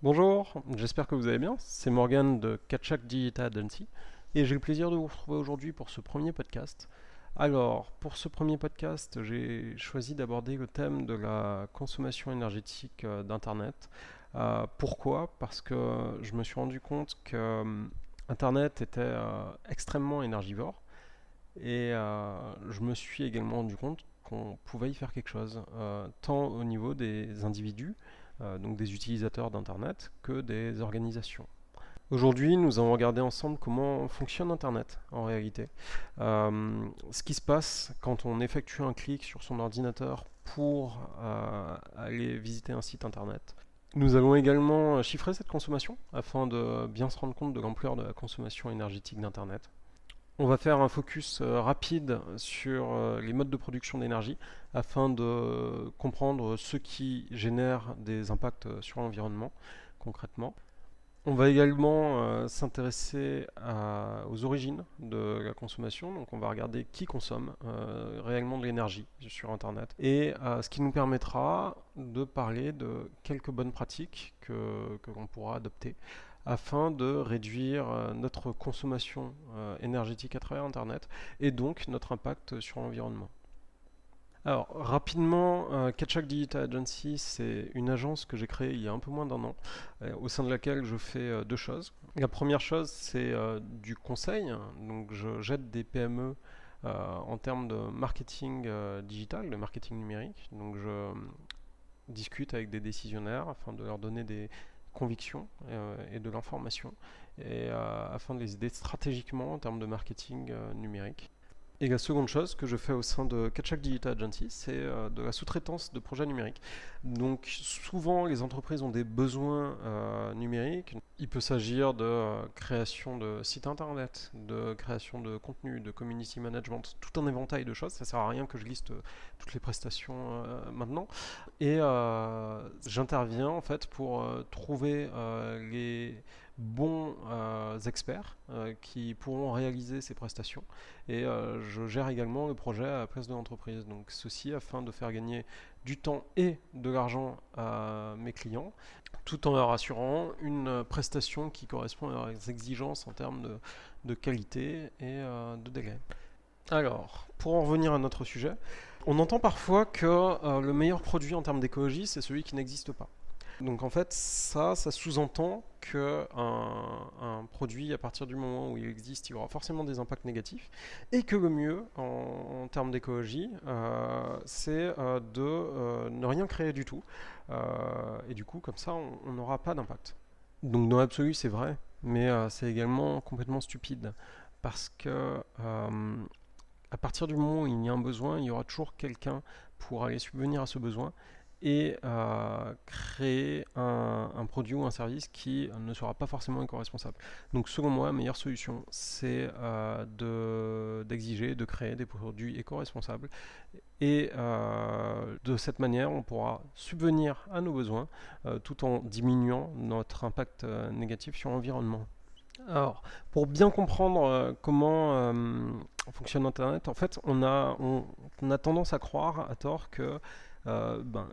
Bonjour, j'espère que vous allez bien. C'est Morgan de Catchak Digital Agency et j'ai le plaisir de vous retrouver aujourd'hui pour ce premier podcast. Alors, pour ce premier podcast, j'ai choisi d'aborder le thème de la consommation énergétique d'Internet. Pourquoi? Parce que je me suis rendu compte que Internet était extrêmement énergivore et je me suis également rendu compte qu'on pouvait y faire quelque chose, tant au niveau des individus, donc des utilisateurs d'Internet, que des organisations. Aujourd'hui, nous allons regarder ensemble comment fonctionne Internet en réalité. Ce qui se passe quand on effectue un clic sur son ordinateur pour aller visiter un site Internet. Nous allons également chiffrer cette consommation afin de bien se rendre compte de l'ampleur de la consommation énergétique d'Internet. On va faire un focus rapide sur les modes de production d'énergie afin de comprendre ce qui génère des impacts sur l'environnement concrètement. On va également s'intéresser aux origines de la consommation, donc on va regarder qui consomme réellement de l'énergie sur Internet, et ce qui nous permettra de parler de quelques bonnes pratiques que l'on pourra adopter afin de réduire notre consommation énergétique à travers Internet et donc notre impact sur l'environnement. Alors, rapidement, Catchak Digital Agency, c'est une agence que j'ai créée il y a un peu moins d'un an, au sein de laquelle je fais deux choses. La première chose, c'est du conseil. Donc, j'aide des PME en termes de marketing digital, de marketing numérique. Donc, je discute avec des décisionnaires afin de leur donner des convictions et de l'information, et afin de les aider stratégiquement en termes de marketing numérique. Et la seconde chose que je fais au sein de Catchak Digital Agency, c'est de la sous-traitance de projets numériques. Donc souvent, les entreprises ont des besoins numériques. Il peut s'agir de création de sites internet, de création de contenu, de community management, tout un éventail de choses. Ça sert à rien que je liste toutes les prestations maintenant. Et j'interviens en fait pour trouver les bons experts qui pourront réaliser ces prestations, et je gère également le projet à la place de l'entreprise. Donc ceci afin de faire gagner du temps et de l'argent à mes clients, tout en leur assurant une prestation qui correspond à leurs exigences en termes de qualité et de délai. Alors, pour en revenir à notre sujet, on entend parfois que le meilleur produit en termes d'écologie, c'est celui qui n'existe pas. Donc en fait, ça sous-entend que un produit, à partir du moment où il existe, il aura forcément des impacts négatifs, et que le mieux en termes d'écologie, c'est de ne rien créer du tout, et du coup, comme ça, on n'aura pas d'impact. Donc dans l'absolu, c'est vrai, mais c'est également complètement stupide, parce que à partir du moment où il y a un besoin, il y aura toujours quelqu'un pour aller subvenir à ce besoin et créer un produit ou un service qui ne sera pas forcément éco-responsable. Donc selon moi, la meilleure solution, c'est d'exiger, de créer des produits éco-responsables. Et de cette manière, on pourra subvenir à nos besoins tout en diminuant notre impact négatif sur l'environnement. Alors, pour bien comprendre comment fonctionne Internet, en fait, on a tendance à croire, à tort, que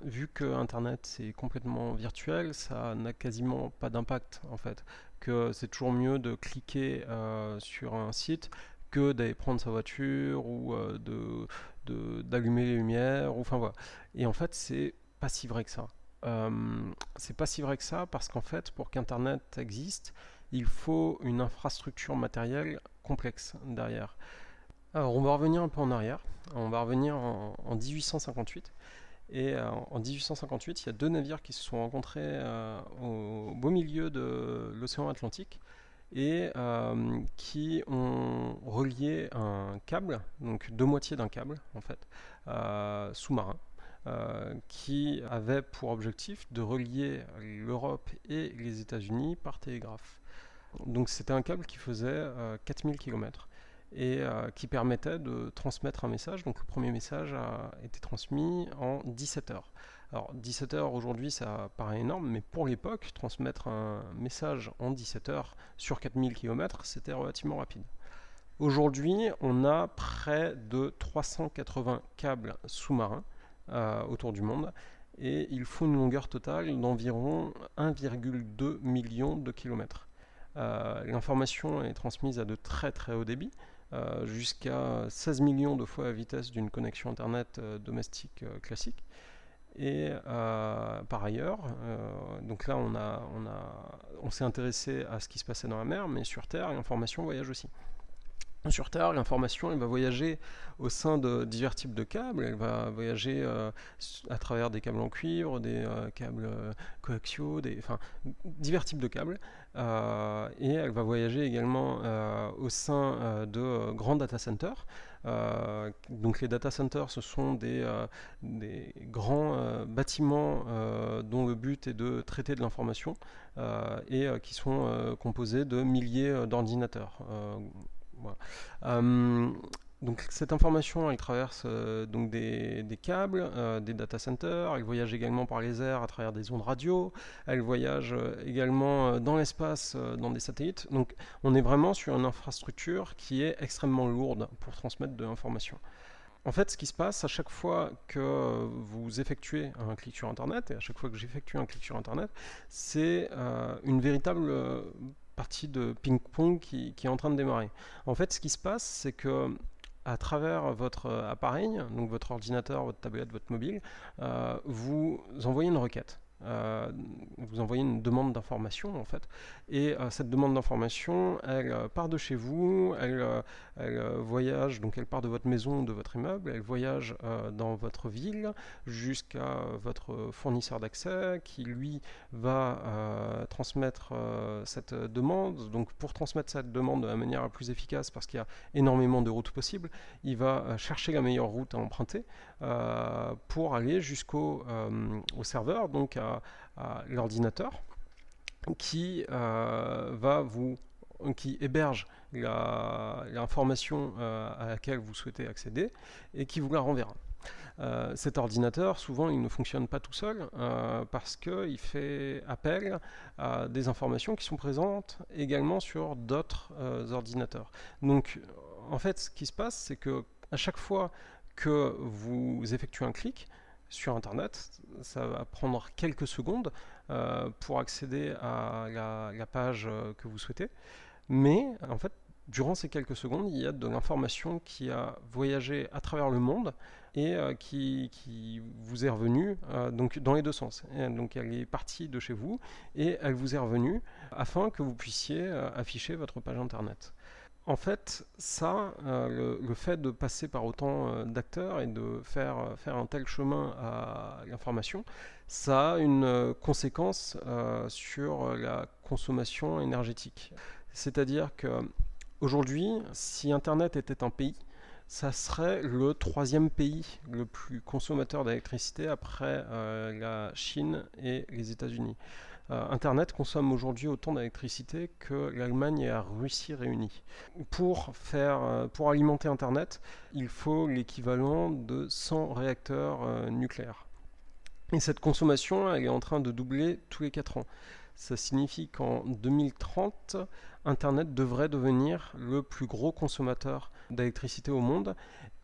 vu que Internet c'est complètement virtuel, ça n'a quasiment pas d'impact, en fait. Que c'est toujours mieux de cliquer sur un site que d'aller prendre sa voiture ou d'allumer les lumières, ou, enfin voilà. Et en fait, c'est pas si vrai que ça. C'est pas si vrai que ça parce qu'en fait, pour qu'Internet existe, il faut une infrastructure matérielle complexe derrière. Alors, on va revenir un peu en arrière. On va revenir en 1858. Et en 1858, il y a deux navires qui se sont rencontrés au beau milieu de l'océan Atlantique et qui ont relié un câble, donc deux moitiés d'un câble en fait, sous-marin, qui avait pour objectif de relier l'Europe et les États-Unis par télégraphe. Donc c'était un câble qui faisait 4000 km et qui permettait de transmettre un message. Donc le premier message a été transmis en 17 heures. Alors 17 heures aujourd'hui ça paraît énorme, mais pour l'époque, transmettre un message en 17 heures sur 4000 km, c'était relativement rapide. Aujourd'hui, on a près de 380 câbles sous-marins autour du monde, et il faut une longueur totale d'environ 1,2 million de kilomètres. L'information est transmise à de très très haut débit, jusqu'à 16 millions de fois la vitesse d'une connexion internet domestique classique. Et par ailleurs, donc là on s'est intéressé à ce qui se passait dans la mer, mais sur Terre, l'information voyage aussi. Sur Terre, l'information elle va voyager au sein de divers types de câbles. Elle va voyager à travers des câbles en cuivre, des câbles coaxiaux, enfin, divers types de câbles. Et elle va voyager également au sein de grands data centers. Donc les data centers, ce sont des grands bâtiments dont le but est de traiter de l'information et qui sont composés de milliers d'ordinateurs. Voilà. Donc cette information, elle traverse donc des câbles, des data centers, elle voyage également par les airs à travers des ondes radio, elle voyage également dans l'espace, dans des satellites. Donc on est vraiment sur une infrastructure qui est extrêmement lourde pour transmettre de l'information. En fait, ce qui se passe à chaque fois que vous effectuez un clic sur Internet, et à chaque fois que j'effectue un clic sur Internet, c'est une véritable partie de ping-pong qui est en train de démarrer. En fait, ce qui se passe, c'est que à travers votre appareil, donc votre ordinateur, votre tablette, votre mobile, vous envoyez une requête. Vous envoyez une demande d'information en fait, et cette demande d'information elle part de chez vous, elle voyage, donc elle part de votre maison, de votre immeuble, elle voyage dans votre ville jusqu'à votre fournisseur d'accès qui lui va transmettre cette demande. Donc pour transmettre cette demande de la manière la plus efficace, parce qu'il y a énormément de routes possibles, il va chercher la meilleure route à emprunter pour aller jusqu'au au serveur, donc à l'ordinateur qui qui héberge l'information à laquelle vous souhaitez accéder et qui vous la renverra. Cet ordinateur, souvent, il ne fonctionne pas tout seul parce qu'il fait appel à des informations qui sont présentes également sur d'autres ordinateurs. Donc, en fait, ce qui se passe, c'est que à chaque fois que vous effectuez un clic sur Internet, ça va prendre quelques secondes pour accéder à la page que vous souhaitez. Mais en fait, durant ces quelques secondes, il y a de l'information qui a voyagé à travers le monde et qui vous est revenue donc dans les deux sens. Et donc elle est partie de chez vous et elle vous est revenue afin que vous puissiez afficher votre page Internet. En fait, ça, le fait de passer par autant d'acteurs et de faire un tel chemin à l'information, ça a une conséquence sur la consommation énergétique. C'est-à-dire que aujourd'hui, si Internet était un pays, ça serait le troisième pays le plus consommateur d'électricité après la Chine et les États-Unis. Internet consomme aujourd'hui autant d'électricité que l'Allemagne et la Russie réunies. Pour alimenter Internet, il faut l'équivalent de 100 réacteurs nucléaires. Et cette consommation, elle est en train de doubler tous les 4 ans. Ça signifie qu'en 2030, Internet devrait devenir le plus gros consommateur d'électricité au monde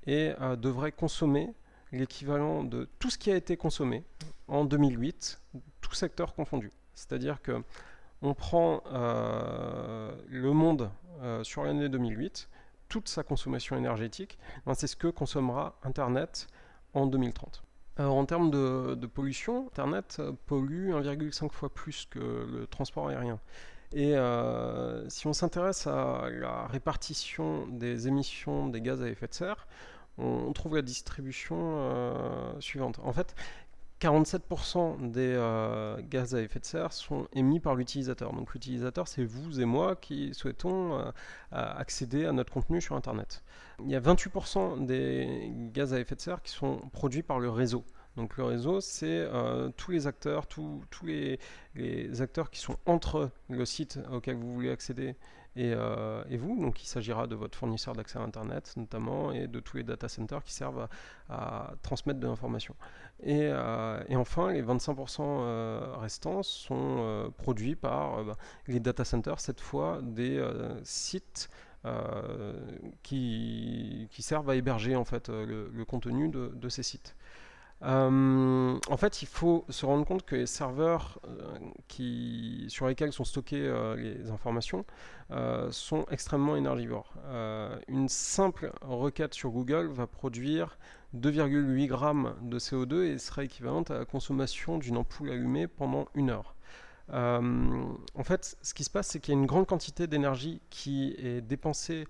et devrait consommer l'équivalent de tout ce qui a été consommé en 2008, tout secteur confondu. C'est-à-dire que on prend le monde sur l'année 2008, toute sa consommation énergétique, c'est ce que consommera Internet en 2030. Alors, en termes de pollution, Internet pollue 1,5 fois plus que le transport aérien. Et si on s'intéresse à la répartition des émissions des gaz à effet de serre, on trouve la distribution suivante. En fait, 47% des gaz à effet de serre sont émis par l'utilisateur. Donc l'utilisateur, c'est vous et moi qui souhaitons accéder à notre contenu sur Internet. Il y a 28% des gaz à effet de serre qui sont produits par le réseau. Donc le réseau, c'est tous les acteurs, tous les acteurs qui sont entre le site auquel vous voulez accéder et vous. Donc il s'agira de votre fournisseur d'accès à Internet notamment et de tous les data centers qui servent à transmettre de l'information. Et enfin, les 25% restants sont produits par les data centers, cette fois des sites qui servent à héberger en fait, le contenu de ces sites. En fait, il faut se rendre compte que les serveurs sur lesquels sont stockées les informations sont extrêmement énergivores. Une simple requête sur Google va produire 2,8 grammes de CO2 et sera équivalente à la consommation d'une ampoule allumée pendant 1 heure. En fait, ce qui se passe, c'est qu'il y a une grande quantité d'énergie qui est dépensée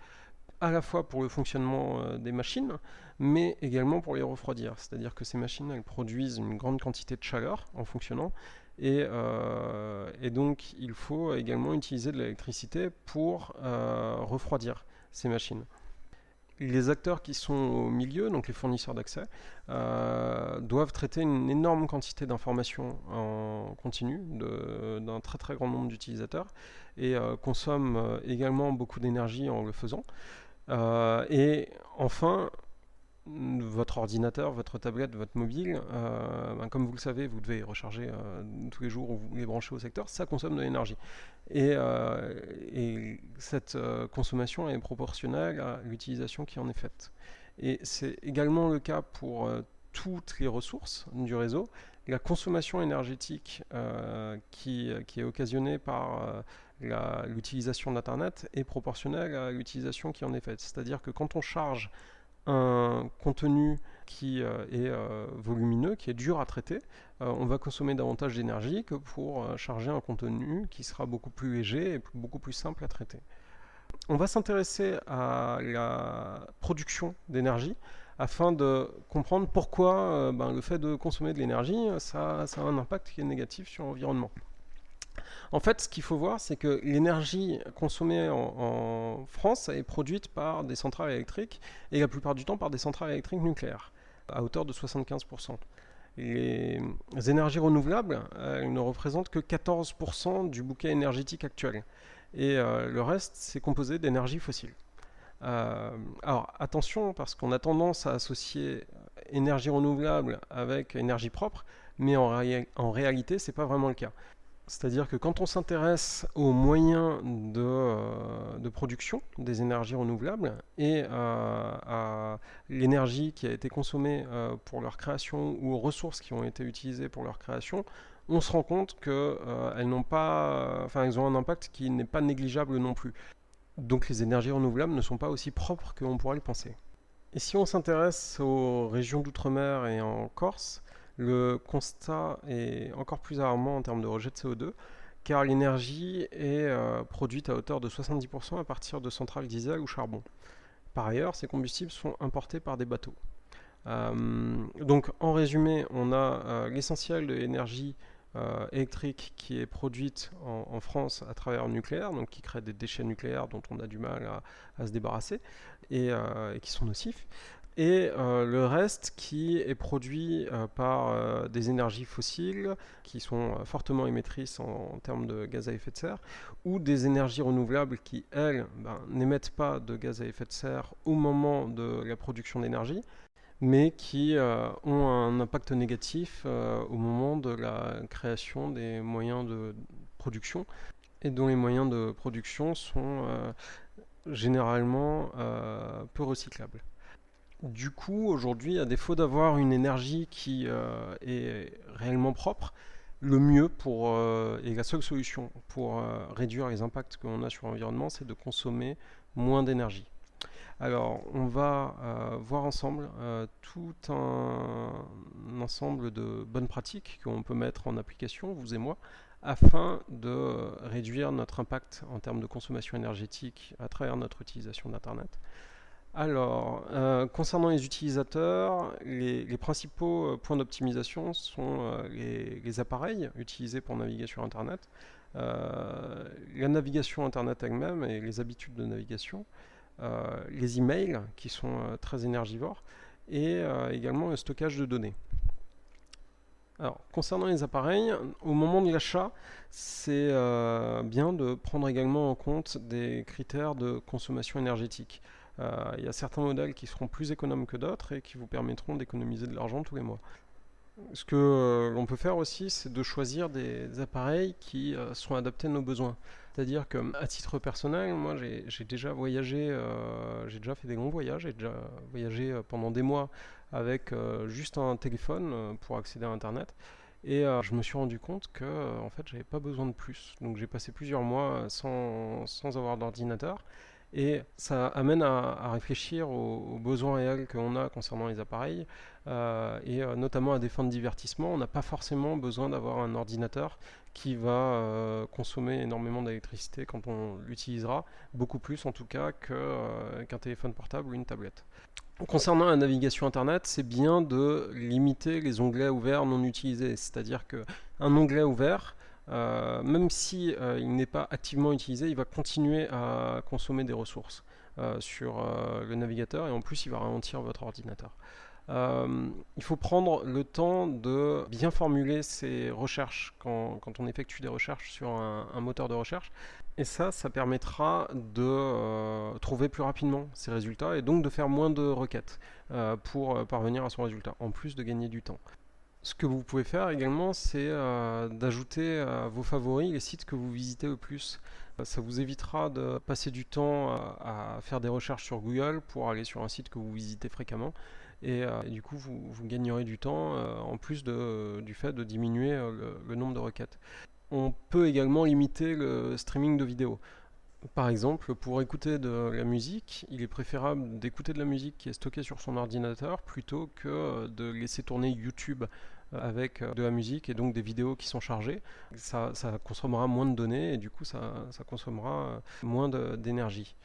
à la fois pour le fonctionnement des machines, mais également pour les refroidir. C'est-à-dire que ces machines, elles produisent une grande quantité de chaleur en fonctionnant, et donc il faut également utiliser de l'électricité pour refroidir ces machines. Les acteurs qui sont au milieu, donc les fournisseurs d'accès, doivent traiter une énorme quantité d'informations en continu d'un très très grand nombre d'utilisateurs et consomment également beaucoup d'énergie en le faisant. Et enfin, votre ordinateur, votre tablette, votre mobile, comme vous le savez, vous devez recharger tous les jours ou vous les branchez au secteur, ça consomme de l'énergie. Et cette consommation est proportionnelle à l'utilisation qui en est faite. Et c'est également le cas pour toutes les ressources du réseau. La consommation énergétique qui est occasionnée par l'utilisation d'Internet est proportionnelle à l'utilisation qui en est faite. C'est-à-dire que quand on charge un contenu qui est volumineux, qui est dur à traiter, on va consommer davantage d'énergie que pour charger un contenu qui sera beaucoup plus léger et beaucoup plus simple à traiter. On va s'intéresser à la production d'énergie afin de comprendre pourquoi le fait de consommer de l'énergie, ça a un impact qui est négatif sur l'environnement. En fait, ce qu'il faut voir, c'est que l'énergie consommée en France est produite par des centrales électriques et la plupart du temps par des centrales électriques nucléaires, à hauteur de 75%. Les énergies renouvelables, elles ne représentent que 14% du bouquet énergétique actuel. Et le reste, c'est composé d'énergie fossile. Alors attention, parce qu'on a tendance à associer énergie renouvelable avec énergie propre, mais en réalité, ce n'est pas vraiment le cas. C'est-à-dire que quand on s'intéresse aux moyens de production des énergies renouvelables et à l'énergie qui a été consommée pour leur création ou aux ressources qui ont été utilisées pour leur création, on se rend compte qu'elles elles ont un impact qui n'est pas négligeable non plus. Donc les énergies renouvelables ne sont pas aussi propres qu'on pourrait le penser. Et si on s'intéresse aux régions d'outre-mer et en Corse, le constat est encore plus alarmant en termes de rejet de CO2, car l'énergie est produite à hauteur de 70% à partir de centrales diesel ou charbon. Par ailleurs, ces combustibles sont importés par des bateaux. Donc en résumé, on a l'essentiel de l'énergie électrique qui est produite en France à travers le nucléaire, donc qui crée des déchets nucléaires dont on a du mal à se débarrasser et qui sont nocifs. Et le reste qui est produit par des énergies fossiles qui sont fortement émettrices en termes de gaz à effet de serre, ou des énergies renouvelables qui, elles, n'émettent pas de gaz à effet de serre au moment de la production d'énergie, mais qui ont un impact négatif au moment de la création des moyens de production, et dont les moyens de production sont généralement peu recyclables. Du coup, aujourd'hui, à défaut d'avoir une énergie qui est réellement propre, le mieux et la seule solution pour réduire les impacts qu'on a sur l'environnement, c'est de consommer moins d'énergie. Alors, on va voir ensemble tout un ensemble de bonnes pratiques qu'on peut mettre en application, vous et moi, afin de réduire notre impact en termes de consommation énergétique à travers notre utilisation d'Internet. Alors, concernant les utilisateurs, les principaux points d'optimisation sont les appareils utilisés pour naviguer sur Internet, la navigation Internet elle-même et les habitudes de navigation, les emails qui sont très énergivores et également le stockage de données. Alors, concernant les appareils, au moment de l'achat, c'est bien de prendre également en compte des critères de consommation énergétique. Il y a certains modèles qui seront plus économes que d'autres et qui vous permettront d'économiser de l'argent tous les mois. Ce que l'on peut faire aussi, c'est de choisir des appareils qui sont adaptés à nos besoins. C'est-à-dire qu'à titre personnel, moi j'ai déjà voyagé, j'ai déjà fait des longs voyages, j'ai déjà voyagé pendant des mois avec juste un téléphone pour accéder à Internet. Et je me suis rendu compte que en fait j'avais pas besoin de plus. Donc j'ai passé plusieurs mois sans avoir d'ordinateur. Et ça amène à réfléchir aux besoins réels qu'on a concernant les appareils, notamment à des fins de divertissement. On n'a pas forcément besoin d'avoir un ordinateur qui va consommer énormément d'électricité quand on l'utilisera, beaucoup plus en tout cas qu'un téléphone portable ou une tablette. Concernant la navigation Internet, c'est bien de limiter les onglets ouverts non utilisés. C'est-à-dire qu'un onglet ouvert, même si il n'est pas activement utilisé, il va continuer à consommer des ressources sur le navigateur et en plus il va ralentir votre ordinateur. Il faut prendre le temps de bien formuler ses recherches quand on effectue des recherches sur un moteur de recherche. Et ça permettra de trouver plus rapidement ses résultats et donc de faire moins de requêtes pour parvenir à son résultat, en plus de gagner du temps. Ce que vous pouvez faire également, c'est d'ajouter à vos favoris les sites que vous visitez le plus. Ça vous évitera de passer du temps à faire des recherches sur Google pour aller sur un site que vous visitez fréquemment. Et du coup, vous gagnerez du temps en plus du fait de diminuer le nombre de requêtes. On peut également limiter le streaming de vidéos. Par exemple, pour écouter de la musique, il est préférable d'écouter de la musique qui est stockée sur son ordinateur plutôt que de laisser tourner YouTube avec de la musique et donc des vidéos qui sont chargées. Ça consommera moins de données et du coup ça consommera moins d'énergie.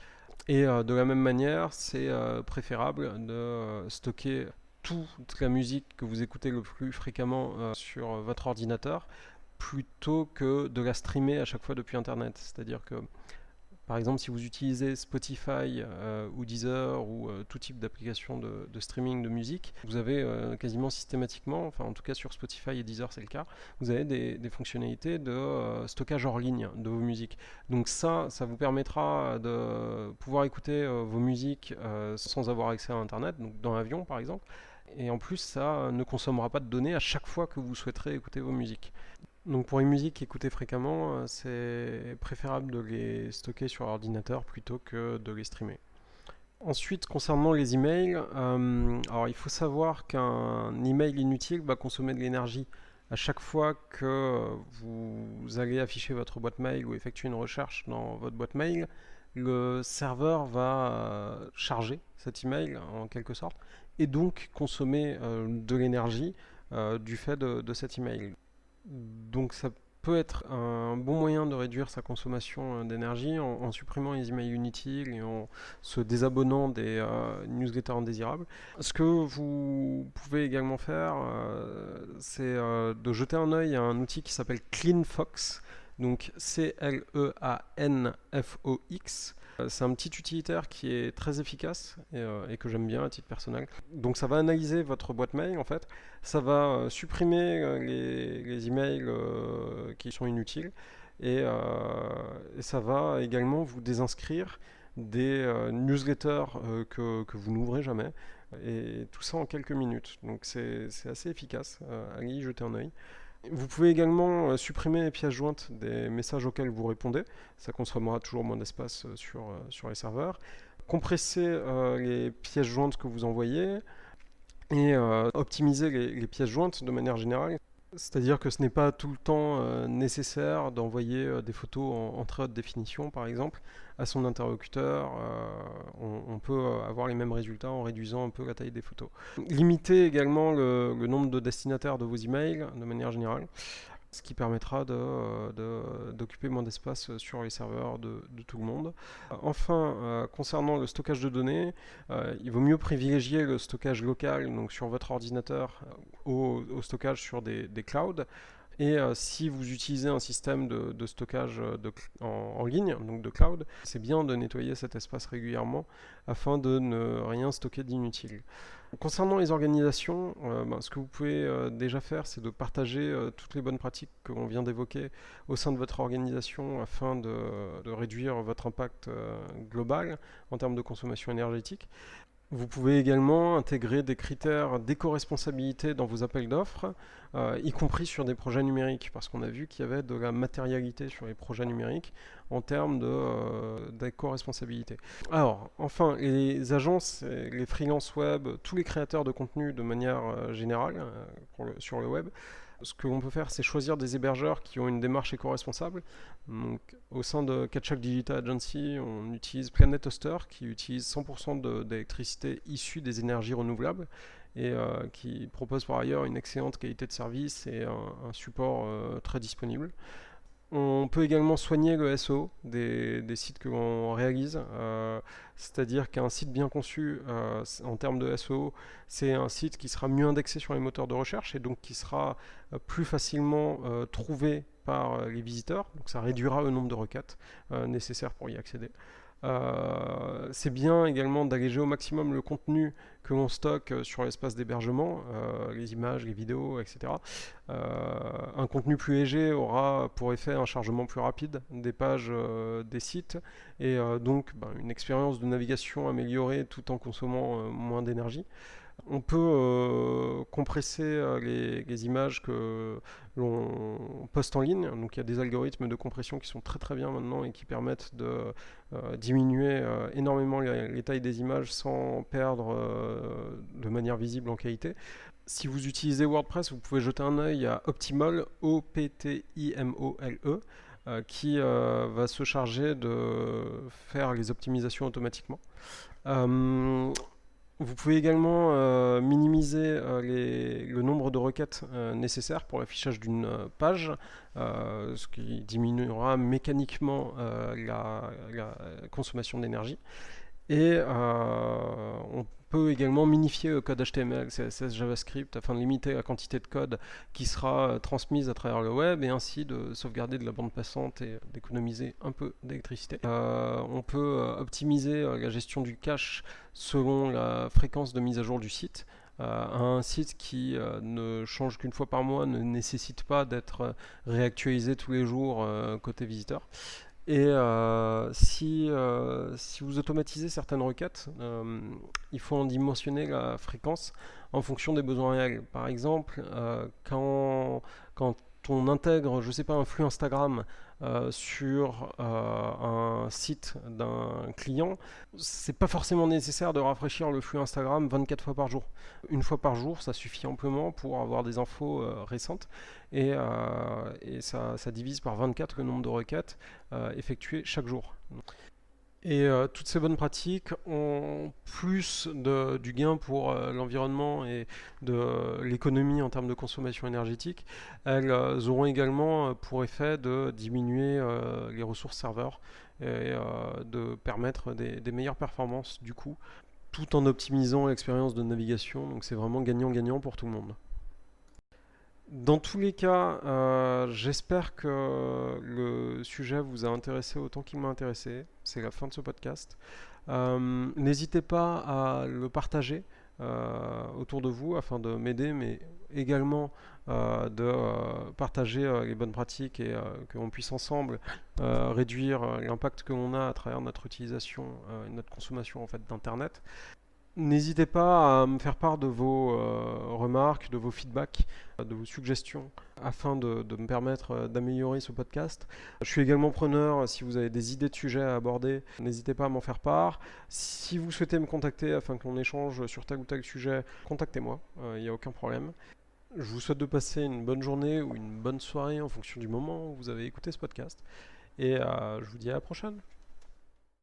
Et de la même manière, c'est préférable de stocker toute la musique que vous écoutez le plus fréquemment sur votre ordinateur plutôt que de la streamer à chaque fois depuis Internet. C'est-à-dire que, par exemple, si vous utilisez Spotify ou Deezer ou tout type d'application de streaming de musique, vous avez quasiment systématiquement, enfin en tout cas sur Spotify et Deezer c'est le cas, vous avez des fonctionnalités de stockage hors ligne de vos musiques. Donc ça vous permettra de pouvoir écouter vos musiques sans avoir accès à Internet, donc dans l'avion par exemple. Et en plus, ça ne consommera pas de données à chaque fois que vous souhaiterez écouter vos musiques. Donc pour une musique écoutée fréquemment, c'est préférable de les stocker sur ordinateur plutôt que de les streamer. Ensuite, concernant les emails, alors il faut savoir qu'un email inutile va consommer de l'énergie à chaque fois que vous allez afficher votre boîte mail ou effectuer une recherche dans votre boîte mail. Le serveur va charger cet email en quelque sorte et donc consommer de l'énergie du fait de cet email. Donc ça peut être un bon moyen de réduire sa consommation d'énergie en supprimant les emails inutiles et en se désabonnant des newsletters indésirables. Ce que vous pouvez également faire, c'est de jeter un œil à un outil qui s'appelle CleanFox. Donc CleanFox. C'est un petit utilitaire qui est très efficace et que j'aime bien à titre personnel. Donc ça va analyser votre boîte mail en fait, ça va supprimer les emails qui sont inutiles et ça va également vous désinscrire des newsletters que vous n'ouvrez jamais et tout ça en quelques minutes. Donc c'est assez efficace, allez y jeter un œil. Vous pouvez également supprimer les pièces jointes des messages auxquels vous répondez. Ça consommera toujours moins d'espace sur les serveurs. Compresser les pièces jointes que vous envoyez et optimiser les pièces jointes de manière générale. C'est-à-dire que ce n'est pas tout le temps nécessaire d'envoyer des photos en très haute définition, par exemple, à son interlocuteur. On peut avoir les mêmes résultats en réduisant un peu la taille des photos. Limitez également le nombre de destinataires de vos emails de manière générale, ce qui permettra d'occuper moins d'espace sur les serveurs de tout le monde. Enfin, concernant le stockage de données, il vaut mieux privilégier le stockage local, donc sur votre ordinateur, au stockage sur des clouds. Et si vous utilisez un système de stockage en ligne, donc de cloud, c'est bien de nettoyer cet espace régulièrement afin de ne rien stocker d'inutile. Concernant les organisations, ce que vous pouvez déjà faire, c'est de partager toutes les bonnes pratiques que l'on vient d'évoquer au sein de votre organisation afin de réduire votre impact global en termes de consommation énergétique. Vous pouvez également intégrer des critères d'éco-responsabilité dans vos appels d'offres, y compris sur des projets numériques, parce qu'on a vu qu'il y avait de la matérialité sur les projets numériques en termes d'éco-responsabilité. Alors, enfin, les agences, les freelances web, tous les créateurs de contenu de manière générale sur le web, ce que l'on peut faire, c'est choisir des hébergeurs qui ont une démarche éco-responsable. Donc, au sein de Catchak Digital Agency, on utilise Planet Hoster, qui utilise 100% d'électricité issue des énergies renouvelables et qui propose par ailleurs une excellente qualité de service et un support très disponible. On peut également soigner le SEO des sites que l'on réalise, c'est-à-dire qu'un site bien conçu en termes de SEO, c'est un site qui sera mieux indexé sur les moteurs de recherche et donc qui sera plus facilement trouvé par les visiteurs. Donc ça réduira le nombre de requêtes nécessaires pour y accéder. C'est bien également d'alléger au maximum le contenu que l'on stocke sur l'espace d'hébergement, les images, les vidéos, etc. Un contenu plus léger aura pour effet un chargement plus rapide des pages des sites et donc une expérience de navigation améliorée tout en consommant moins d'énergie. On peut compresser les images que l'on poste en ligne. Donc il y a des algorithmes de compression qui sont très très bien maintenant et qui permettent de diminuer énormément les tailles des images sans perdre de manière visible en qualité. Si vous utilisez WordPress, vous pouvez jeter un œil à Optimole, Optimole, qui va se charger de faire les optimisations automatiquement. Vous pouvez également minimiser le nombre de requêtes nécessaires pour l'affichage d'une page, ce qui diminuera mécaniquement la consommation d'énergie. Et on peut également minifier le code HTML, CSS, JavaScript afin de limiter la quantité de code qui sera transmise à travers le web et ainsi de sauvegarder de la bande passante et d'économiser un peu d'électricité. On peut optimiser la gestion du cache selon la fréquence de mise à jour du site. Un site qui ne change qu'une fois par mois ne nécessite pas d'être réactualisé tous les jours côté visiteur. Et si vous automatisez certaines requêtes, il faut en dimensionner la fréquence en fonction des besoins réels. Par exemple, quand on intègre, je sais pas, un flux Instagram sur un site d'un client, c'est pas forcément nécessaire de rafraîchir le flux Instagram 24 fois par jour. Une fois par jour, ça suffit amplement pour avoir des infos récentes et ça divise par 24 le nombre de requêtes effectuées chaque jour. Et toutes ces bonnes pratiques ont plus du gain pour l'environnement et de l'économie en termes de consommation énergétique. Elles auront également pour effet de diminuer les ressources serveurs et de permettre des meilleures performances du coup, tout en optimisant l'expérience de navigation. Donc c'est vraiment gagnant-gagnant pour tout le monde. Dans tous les cas, j'espère que le sujet vous a intéressé autant qu'il m'a intéressé. C'est la fin de ce podcast. N'hésitez pas à le partager autour de vous afin de m'aider, mais également de partager les bonnes pratiques et que l'on puisse ensemble réduire l'impact que l'on a à travers notre utilisation et notre consommation en fait, d'Internet. N'hésitez pas à me faire part de vos remarques, de vos feedbacks, de vos suggestions, afin de me permettre d'améliorer ce podcast. Je suis également preneur, si vous avez des idées de sujets à aborder, n'hésitez pas à m'en faire part. Si vous souhaitez me contacter afin que l'on échange sur tel ou tel sujet, contactez-moi, il n'y a aucun problème. Je vous souhaite de passer une bonne journée ou une bonne soirée en fonction du moment où vous avez écouté ce podcast. Et je vous dis à la prochaine.